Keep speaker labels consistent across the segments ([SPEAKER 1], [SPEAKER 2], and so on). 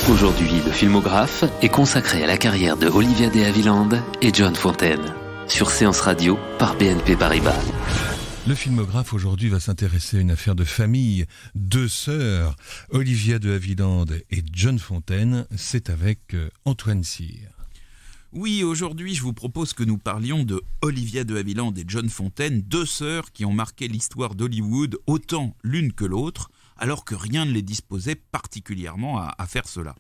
[SPEAKER 1] Aujourd'hui, le filmographe est consacré à la carrière de Olivia de Havilland et John Fontaine, sur Séance Radio par BNP Paribas.
[SPEAKER 2] Le filmographe aujourd'hui va s'intéresser à une affaire de famille, deux sœurs, Olivia de Havilland et John Fontaine. C'est avec Antoine Cyr.
[SPEAKER 3] Oui, aujourd'hui, je vous propose que nous parlions de Olivia de Havilland et John Fontaine, deux sœurs qui ont marqué l'histoire d'Hollywood autant l'une que l'autre, alors que rien ne les disposait particulièrement à faire cela.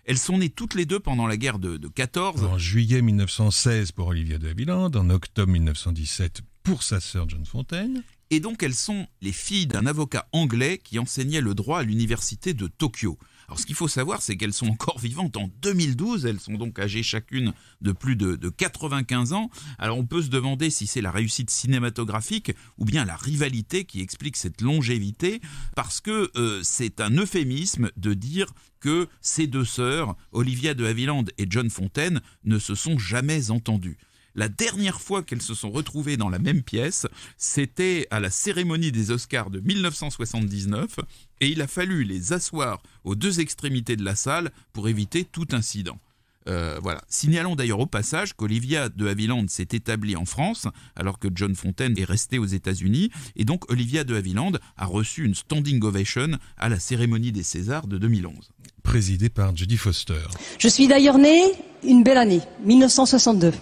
[SPEAKER 3] Elles sont nées toutes les deux pendant la guerre de 14.
[SPEAKER 2] En juillet 1916 pour Olivia de Havilland, en octobre 1917 pour sa sœur John Fontaine.
[SPEAKER 3] Et donc elles sont les filles d'un avocat anglais qui enseignait le droit à l'université de Tokyo. Alors ce qu'il faut savoir, c'est qu'elles sont encore vivantes en 2012, elles sont donc âgées chacune de plus de 95 ans. Alors on peut se demander si c'est la réussite cinématographique ou bien la rivalité qui explique cette longévité, parce que c'est un euphémisme de dire que ces deux sœurs, Olivia de Havilland et John Fontaine, ne se sont jamais entendues. La dernière fois qu'elles se sont retrouvées dans la même pièce, c'était à la cérémonie des Oscars de 1979, et il a fallu les asseoir aux deux extrémités de la salle pour éviter tout incident. Voilà. Signalons d'ailleurs au passage qu'Olivia de Havilland s'est établie en France, alors que John Fontaine est resté aux États-Unis, et donc Olivia de Havilland a reçu une standing ovation à la cérémonie des Césars de 2011.
[SPEAKER 2] Présidée par Jodie Foster.
[SPEAKER 4] Je suis d'ailleurs née une belle année, 1962.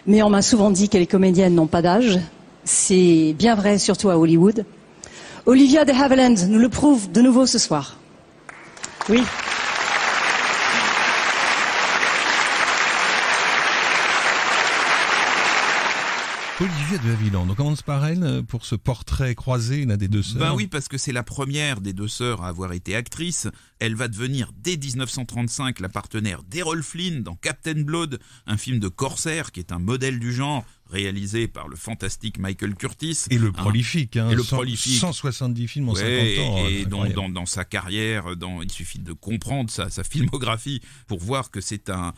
[SPEAKER 4] Mais on m'a souvent dit que les comédiennes n'ont pas d'âge. C'est bien vrai, surtout à Hollywood. Olivia de Havilland nous le prouve de nouveau ce soir. Oui.
[SPEAKER 2] Olivia de Havilland, on commence par elle pour ce portrait croisé, l'un des deux sœurs.
[SPEAKER 3] Ben oui, parce que c'est la première des deux sœurs à avoir été actrice. Elle va devenir dès 1935 la partenaire d'Errol Flynn dans Captain Blood, un film de corsaire qui est un modèle du genre, réalisé par le fantastique Michael Curtis.
[SPEAKER 2] Et le prolifique,
[SPEAKER 3] et le prolifique.
[SPEAKER 2] 170 films en 50 ans.
[SPEAKER 3] Et dans sa carrière, il suffit de comprendre sa filmographie pour voir que c'est un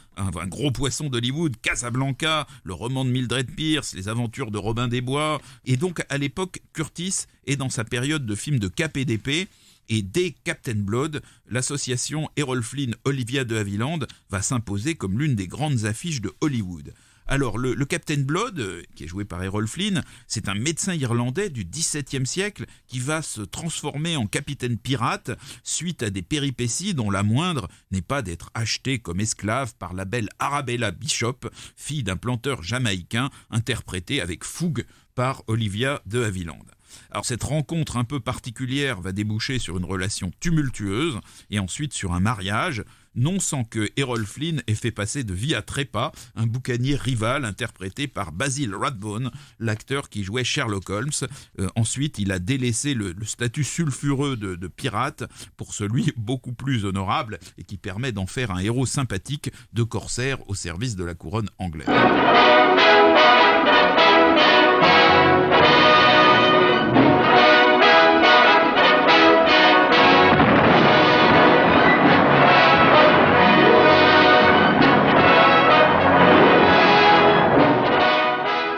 [SPEAKER 3] gros poisson d'Hollywood. Casablanca, le roman de Mildred Pierce, les aventures de Robin des Bois. Et donc à l'époque, Curtis est dans sa période de films de cap et d'épée. Et dès Captain Blood, l'association Errol Flynn Olivia de Havilland va s'imposer comme l'une des grandes affiches de Hollywood. Alors, le Captain Blood, qui est joué par Errol Flynn, c'est un médecin irlandais du XVIIe siècle qui va se transformer en capitaine pirate suite à des péripéties dont la moindre n'est pas d'être acheté comme esclave par la belle Arabella Bishop, fille d'un planteur jamaïcain, interprétée avec fougue par Olivia de Havilland. Alors cette rencontre un peu particulière va déboucher sur une relation tumultueuse et ensuite sur un mariage, non sans que Errol Flynn ait fait passer de vie à trépas un boucanier rival interprété par Basil Rathbone, l'acteur qui jouait Sherlock Holmes. Ensuite, il a délaissé le statut sulfureux de pirate pour celui beaucoup plus honorable et qui permet d'en faire un héros sympathique de corsaire au service de la couronne anglaise.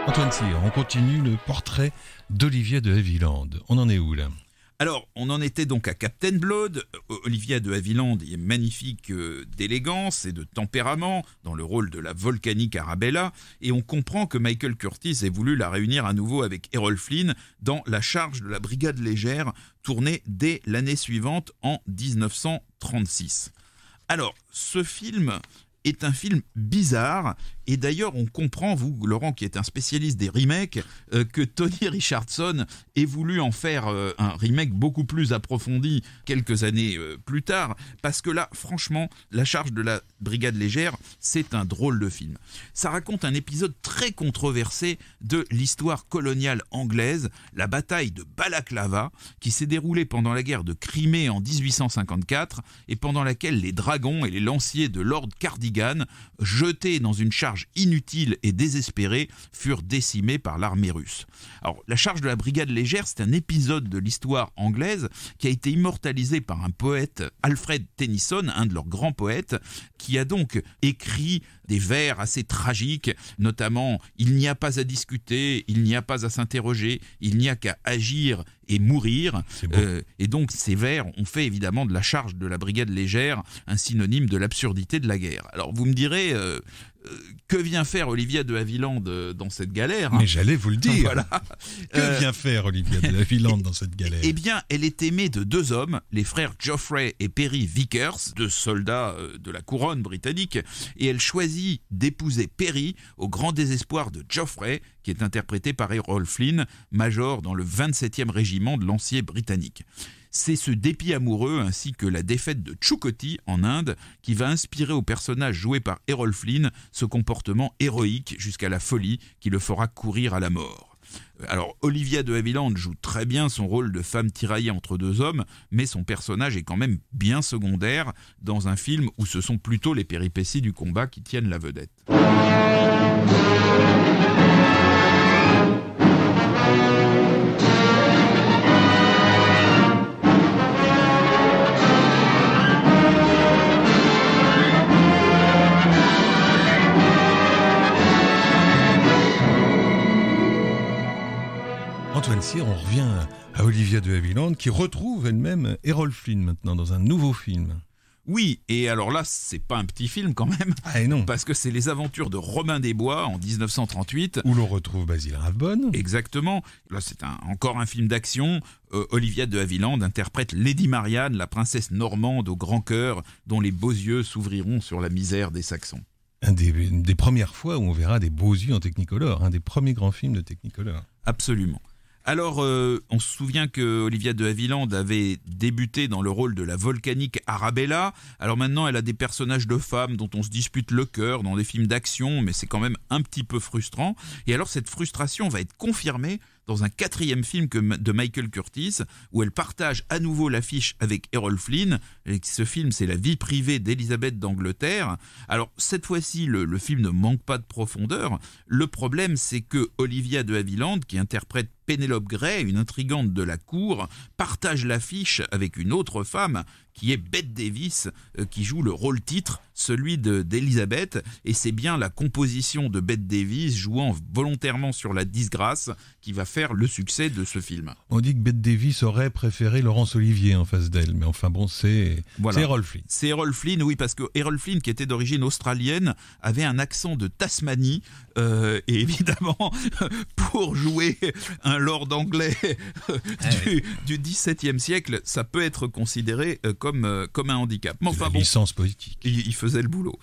[SPEAKER 2] Antoine Cyr, on continue le portrait d'Olivia de Havilland. On en est où là ?
[SPEAKER 3] Alors, on en était donc à Captain Blood. Olivia de Havilland est magnifique d'élégance et de tempérament dans le rôle de la volcanique Arabella, et on comprend que Michael Curtis ait voulu la réunir à nouveau avec Errol Flynn dans La charge de la brigade légère, tournée dès l'année suivante en 1936. Alors, ce film est un film bizarre, et d'ailleurs on comprend, vous Laurent qui êtes un spécialiste des remakes, que Tony Richardson ait voulu en faire un remake beaucoup plus approfondi quelques années plus tard, parce que là franchement La charge de la brigade légère, c'est un drôle de film. Ça raconte un épisode très controversé de l'histoire coloniale anglaise, la bataille de Balaklava, qui s'est déroulée pendant la guerre de Crimée en 1854 et pendant laquelle les dragons et les lanciers de Lord Cardigan, jetés dans une charge inutile et désespérée, furent décimés par l'armée russe. Alors, la charge de la brigade légère, c'est un épisode de l'histoire anglaise qui a été immortalisé par un poète, Alfred Tennyson, un de leurs grands poètes, qui a donc écrit des vers assez tragiques, notamment « Il n'y a pas à discuter, il n'y a pas à s'interroger, il n'y a qu'à agir et mourir.
[SPEAKER 2] C'est beau.
[SPEAKER 3] Et donc ces vers ont fait évidemment de la charge de la brigade légère un synonyme de l'absurdité de la guerre. Alors vous me direz, que vient faire Olivia de Havilland dans cette galère,
[SPEAKER 2] Mais j'allais vous le dire.
[SPEAKER 3] Voilà.
[SPEAKER 2] Que vient faire Olivia de Havilland dans cette galère?
[SPEAKER 3] Eh bien, elle est aimée de deux hommes, les frères Geoffrey et Perry Vickers, deux soldats de la couronne britannique, et elle choisit d'épouser Perry au grand désespoir de Geoffrey, qui est interprété par Errol Flynn, major dans le 27e régiment de lanciers britanniques. C'est ce dépit amoureux ainsi que la défaite de Chukoti en Inde qui va inspirer au personnage joué par Errol Flynn ce comportement héroïque jusqu'à la folie qui le fera courir à la mort. Alors Olivia de Havilland joue très bien son rôle de femme tiraillée entre deux hommes, mais son personnage est quand même bien secondaire dans un film où ce sont plutôt les péripéties du combat qui tiennent la vedette.
[SPEAKER 2] Antoine Cyr, on revient à Olivia de Havilland qui retrouve elle-même Errol Flynn maintenant dans un nouveau film.
[SPEAKER 3] Oui, et alors là, c'est pas un petit film quand même,
[SPEAKER 2] Ah et non,
[SPEAKER 3] parce que c'est les aventures de Robin des Bois en 1938.
[SPEAKER 2] où l'on retrouve Basil Rathbone.
[SPEAKER 3] Exactement. Là, c'est encore un film d'action. Olivia de Havilland interprète Lady Marianne, la princesse normande au grand cœur, dont les beaux yeux s'ouvriront sur la misère des Saxons.
[SPEAKER 2] Une des premières fois où on verra des beaux yeux en Technicolor, un des premiers grands films de Technicolor.
[SPEAKER 3] Absolument. Alors, on se souvient que Olivia de Havilland avait débuté dans le rôle de la volcanique Arabella. Alors maintenant, elle a des personnages de femmes dont on se dispute le cœur dans des films d'action, mais c'est quand même un petit peu frustrant. Et alors, cette frustration va être confirmée dans un 4e film de Michael Curtiz, où elle partage à nouveau l'affiche avec Errol Flynn. Et ce film, c'est La vie privée d'Élisabeth d'Angleterre. Alors, cette fois-ci, le film ne manque pas de profondeur. Le problème, c'est que Olivia de Havilland, qui interprète Penelope Gray, une intrigante de la cour, partage l'affiche avec une autre femme qui est Bette Davis, qui joue le rôle titre, celui d'Elisabeth, et c'est bien la composition de Bette Davis jouant volontairement sur la disgrâce qui va faire le succès de ce film.
[SPEAKER 2] On dit que Bette Davis aurait préféré Laurence Olivier en face d'elle, mais enfin bon, c'est Errol Flynn.
[SPEAKER 3] C'est Errol Flynn, oui, parce que Errol Flynn, qui était d'origine australienne, avait un accent de Tasmanie, et évidemment, pour jouer un lord anglais du XVIIe siècle, ça peut être considéré comme un handicap. Mais enfin,
[SPEAKER 2] licence poétique.
[SPEAKER 3] Il faisait le boulot.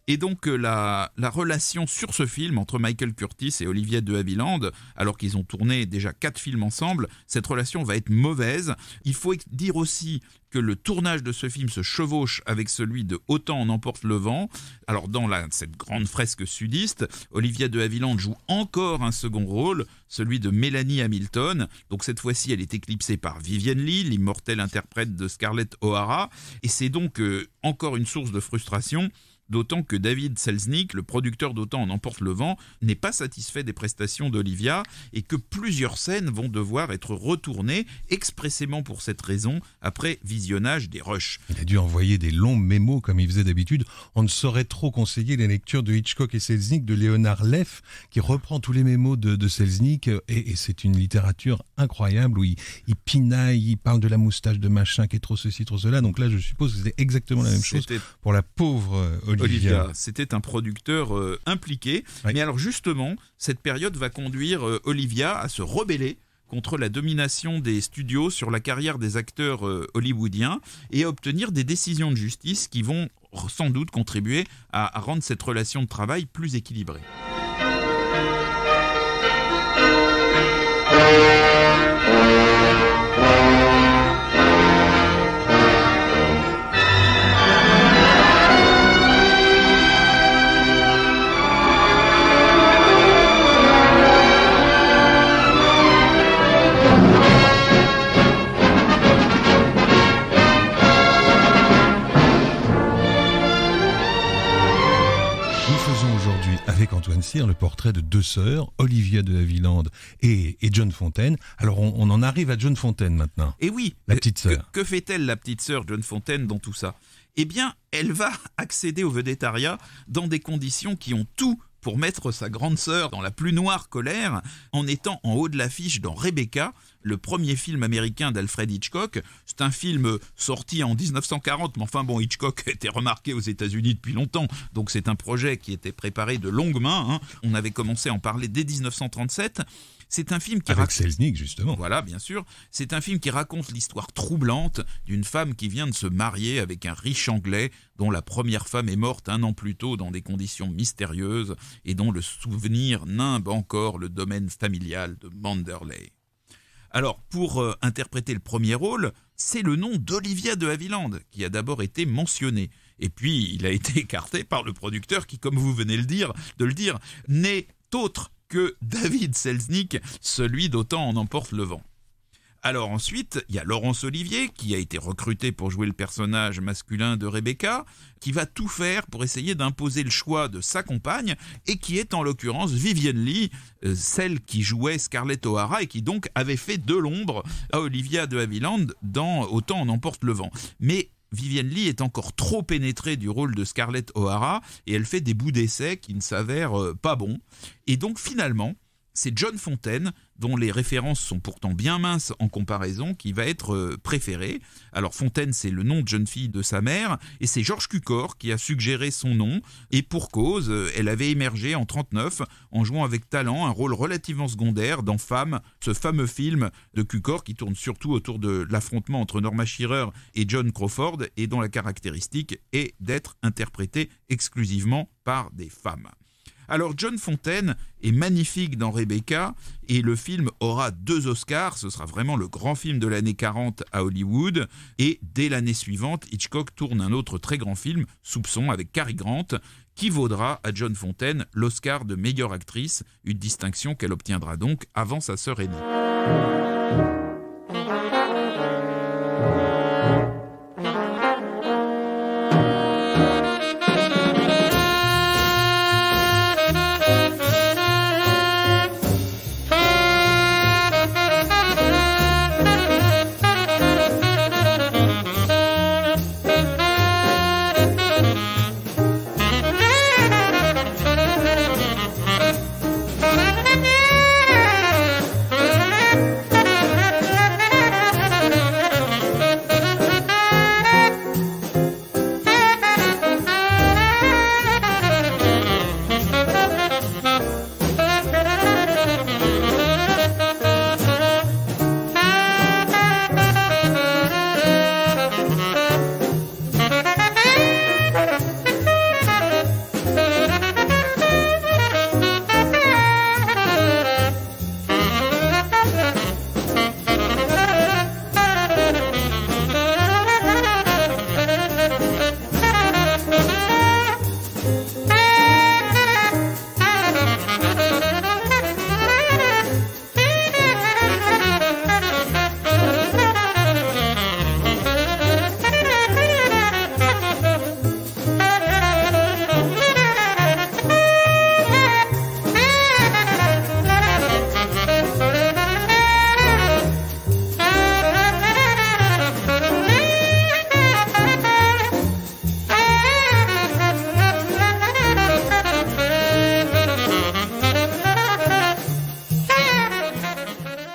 [SPEAKER 3] Et donc la relation sur ce film entre Michael Curtiz et Olivia de Havilland, alors qu'ils ont tourné déjà 4 films ensemble, cette relation va être mauvaise. Il faut dire aussi que le tournage de ce film se chevauche avec celui de Autant en emporte le vent. Alors dans cette grande fresque sudiste, Olivia de Havilland joue encore un second rôle, celui de Mélanie Hamilton. Donc cette fois-ci, elle est éclipsée par Vivien Leigh, l'immortelle interprète de Scarlett O'Hara. Et c'est donc encore une source de frustration, d'autant que David Selznick, le producteur d'Autant en emporte le vent, n'est pas satisfait des prestations d'Olivia et que plusieurs scènes vont devoir être retournées expressément pour cette raison après visionnage des rushs.
[SPEAKER 2] Il a dû envoyer des longs mémos comme il faisait d'habitude. On ne saurait trop conseiller les lectures de Hitchcock et Selznick de Léonard Leff, qui reprend tous les mémos de Selznick, et c'est une littérature incroyable où il pinaille, il parle de la moustache de machin qui est trop ceci, trop cela. Donc là, je suppose que c'était exactement la même chose pour la pauvre Olivia.
[SPEAKER 3] C'était un producteur impliqué. Oui. Mais alors justement, cette période va conduire Olivia à se rebeller contre la domination des studios sur la carrière des acteurs hollywoodiens et à obtenir des décisions de justice qui vont sans doute contribuer à rendre cette relation de travail plus équilibrée.
[SPEAKER 2] Antoine Cyr, le portrait de deux sœurs, Olivia de Havilland et Joan Fontaine. Alors on en arrive à Joan Fontaine maintenant.
[SPEAKER 3] Et oui,
[SPEAKER 2] la petite sœur.
[SPEAKER 3] Que fait-elle la petite sœur Joan Fontaine dans tout ça ? Eh bien, elle va accéder au vedettariat dans des conditions qui ont tout pour mettre sa grande sœur dans la plus noire colère, en étant en haut de l'affiche dans Rebecca, le premier film américain d'Alfred Hitchcock. C'est un film sorti en 1940, mais enfin bon, Hitchcock était remarqué aux États-Unis depuis longtemps, donc c'est un projet qui était préparé de longue main. On avait commencé à en parler dès 1937. C'est un film qui
[SPEAKER 2] avec Selznick, justement.
[SPEAKER 3] Voilà, bien sûr. C'est un film qui raconte l'histoire troublante d'une femme qui vient de se marier avec un riche Anglais dont la première femme est morte 1 an plus tôt dans des conditions mystérieuses et dont le souvenir nimbe encore le domaine familial de Manderley. Alors, pour interpréter le premier rôle, c'est le nom d'Olivia de Havilland qui a d'abord été mentionné. Et puis, il a été écarté par le producteur qui, comme vous venez de le dire, n'est autre que David Selznick, celui d'Autant en emporte le vent. Alors ensuite, il y a Laurence Olivier, qui a été recrutée pour jouer le personnage masculin de Rebecca, qui va tout faire pour essayer d'imposer le choix de sa compagne, et qui est en l'occurrence Vivien Leigh, celle qui jouait Scarlett O'Hara, et qui donc avait fait de l'ombre à Olivia de Havilland dans Autant en emporte le vent. Mais Vivien Leigh est encore trop pénétrée du rôle de Scarlett O'Hara et elle fait des bouts d'essai qui ne s'avèrent pas bons. Et donc finalement, c'est John Fontaine, dont les références sont pourtant bien minces en comparaison, qui va être préféré. Alors Fontaine, c'est le nom de jeune fille de sa mère, et c'est Georges Cukor qui a suggéré son nom, et pour cause, elle avait émergé en 1939 en jouant avec talent un rôle relativement secondaire dans Femme, ce fameux film de Cukor qui tourne surtout autour de l'affrontement entre Norma Shearer et John Crawford, et dont la caractéristique est d'être interprété exclusivement par des femmes. Alors John Fontaine est magnifique dans Rebecca et le film aura 2 Oscars, ce sera vraiment le grand film de l'année 40 à Hollywood et dès l'année suivante, Hitchcock tourne un autre très grand film, Soupçon avec Cary Grant, qui vaudra à John Fontaine l'Oscar de meilleure actrice, une distinction qu'elle obtiendra donc avant sa sœur aînée.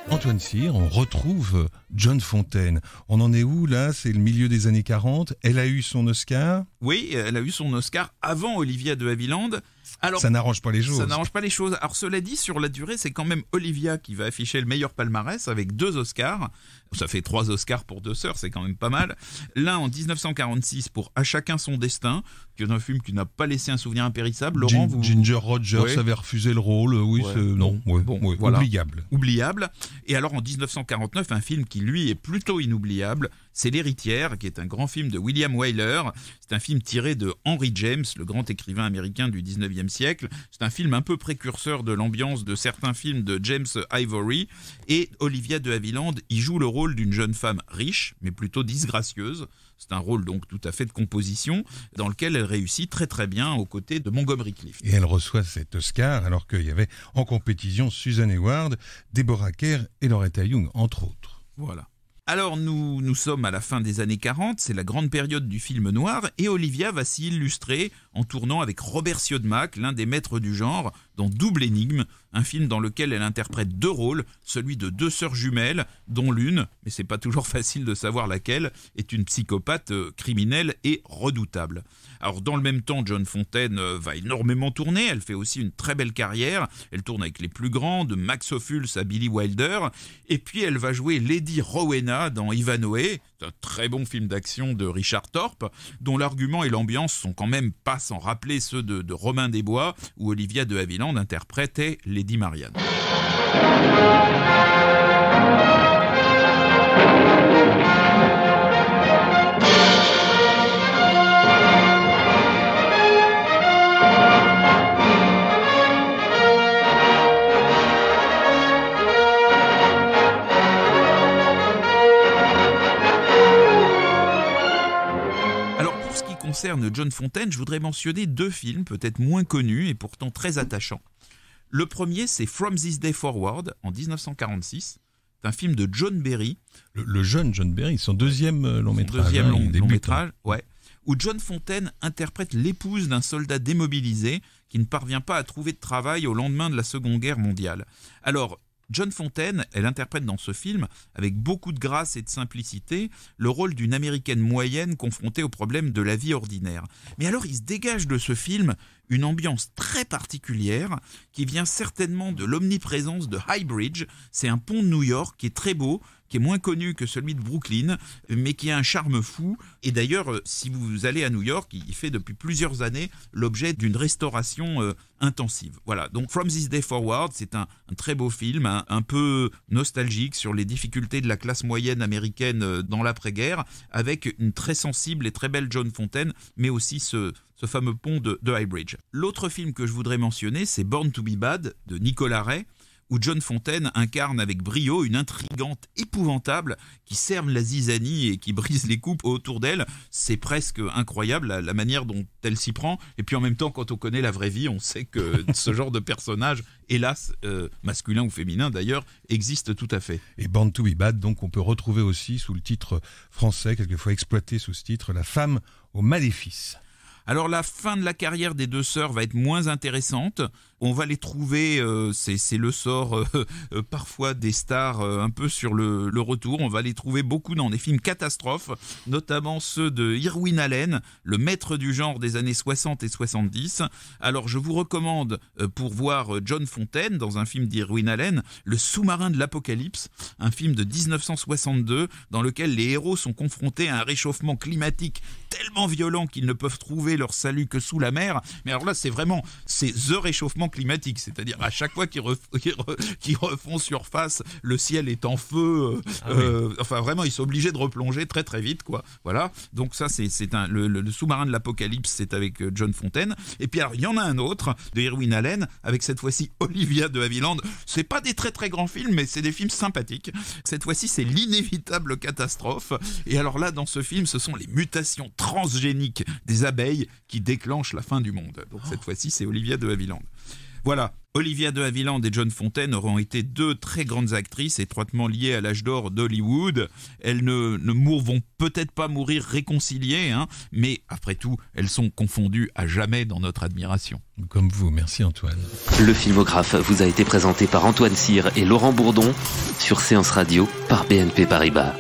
[SPEAKER 2] Antoine Cyr, on retrouve John Fontaine. On en est où là? C'est le milieu des années 40. Elle a eu son Oscar.
[SPEAKER 3] Oui, elle a eu son Oscar avant Olivia de Havilland. Alors,
[SPEAKER 2] ça n'arrange pas les choses.
[SPEAKER 3] Ça n'arrange pas les choses. Alors cela dit, sur la durée, c'est quand même Olivia qui va afficher le meilleur palmarès avec 2 Oscars. Ça fait 3 Oscars pour 2 sœurs, c'est quand même pas mal. L'un en 1946 pour À chacun son destin, qui est un film qui n'a pas laissé un souvenir impérissable. Laurent,
[SPEAKER 2] Ginger Rogers avait refusé le rôle. Oui,
[SPEAKER 3] ouais.
[SPEAKER 2] Non. Voilà.
[SPEAKER 3] Oubliable. Et alors en 1949, un film qui lui est plutôt inoubliable, c'est L'Héritière, qui est un grand film de William Wyler. C'est un film tiré de Henry James, le grand écrivain américain du 19e siècle. C'est un film un peu précurseur de l'ambiance de certains films de James Ivory. Et Olivia de Havilland y joue le rôle d'une jeune femme riche, mais plutôt disgracieuse. C'est un rôle donc tout à fait de composition, dans lequel elle réussit très très bien aux côtés de Montgomery Clift.
[SPEAKER 2] Et elle reçoit cet Oscar alors qu'il y avait en compétition Susan Hayward, Deborah Kerr et Loretta Young, entre autres.
[SPEAKER 3] Voilà. Alors nous sommes à la fin des années 40, c'est la grande période du film noir, et Olivia va s'y illustrer en tournant avec Robert Siodmak, l'un des maîtres du genre, dans Double Énigme, un film dans lequel elle interprète 2 rôles, celui de 2 sœurs jumelles, dont l'une, mais c'est pas toujours facile de savoir laquelle, est une psychopathe criminelle et redoutable. Alors dans le même temps, Joan Fontaine va énormément tourner, elle fait aussi une très belle carrière, elle tourne avec les plus grands, de Max Ophuls à Billy Wilder, et puis elle va jouer Lady Rowena dans Ivanhoe, un très bon film d'action de Richard Thorpe, dont l'argument et l'ambiance sont quand même pas sans rappeler ceux de Robin des Bois, où Olivia de Havilland interprétait Lady Marianne. Concerne Joan Fontaine, je voudrais mentionner 2 films peut-être moins connus et pourtant très attachants. Le premier, c'est From This Day Forward, en 1946. C'est un film de John Berry.
[SPEAKER 2] Le jeune John Berry, son deuxième long métrage.
[SPEAKER 3] Deuxième long métrage, ouais. Où Joan Fontaine interprète l'épouse d'un soldat démobilisé qui ne parvient pas à trouver de travail au lendemain de la Seconde Guerre mondiale. Alors, Joan Fontaine, elle interprète dans ce film, avec beaucoup de grâce et de simplicité, le rôle d'une Américaine moyenne confrontée aux problèmes de la vie ordinaire. Mais alors, il se dégage de ce film une ambiance très particulière qui vient certainement de l'omniprésence de High Bridge. C'est un pont de New York qui est très beau, qui est moins connu que celui de Brooklyn, mais qui a un charme fou. Et d'ailleurs, si vous allez à New York, il fait depuis plusieurs années l'objet d'une restauration intensive. Voilà, donc From This Day Forward, c'est un très beau film, un peu nostalgique sur les difficultés de la classe moyenne américaine dans l'après-guerre, avec une très sensible et très belle Joan Fontaine, mais aussi ce fameux pont de High Bridge. L'autre film que je voudrais mentionner, c'est Born to be Bad, de Nicolas Ray, où Joan Fontaine incarne avec brio une intrigante épouvantable qui cerne la zizanie et qui brise les coupes autour d'elle. C'est presque incroyable la manière dont elle s'y prend. Et puis en même temps, quand on connaît la vraie vie, on sait que ce genre de personnage, hélas, masculin ou féminin d'ailleurs, existe tout à fait.
[SPEAKER 2] Et Born to be Bad, donc on peut retrouver aussi sous le titre français, quelquefois exploité sous ce titre, La femme au maléfice.
[SPEAKER 3] Alors la fin de la carrière des 2 sœurs va être moins intéressante. On va les trouver, c'est le sort parfois des stars un peu sur le retour. On va les trouver beaucoup dans des films catastrophes, notamment ceux de Irwin Allen, le maître du genre des années 60 et 70. Alors je vous recommande pour voir Joan Fontaine dans un film d'Irwin Allen, Le sous-marin de l'Apocalypse, un film de 1962 dans lequel les héros sont confrontés à un réchauffement climatique tellement violent qu'ils ne peuvent trouver leur salut que sous la mer. Mais alors là, c'est the réchauffement climatique, c'est-à-dire à chaque fois qu'ils refont surface, le ciel est en feu. Enfin, vraiment, ils sont obligés de replonger très très vite, quoi. Voilà. Donc ça, c'est le sous-marin de l'Apocalypse, c'est avec Joan Fontaine. Et puis alors, il y en a un autre de Irwin Allen avec cette fois-ci Olivia de Havilland. C'est pas des très très grands films, mais c'est des films sympathiques. Cette fois-ci, c'est L'inévitable catastrophe. Et alors là, dans ce film, ce sont les mutations transgéniques des abeilles qui déclenchent la fin du monde. Donc cette fois-ci, c'est Olivia de Havilland. Voilà, Olivia de Havilland et Joan Fontaine auront été 2 très grandes actrices étroitement liées à l'âge d'or d'Hollywood. Elles vont peut-être pas mourir réconciliées, mais après tout, elles sont confondues à jamais dans notre admiration.
[SPEAKER 2] Comme vous, merci Antoine.
[SPEAKER 1] Le Filmographe vous a été présenté par Antoine Cyr et Laurent Bourdon sur Séance Radio par BNP Paribas.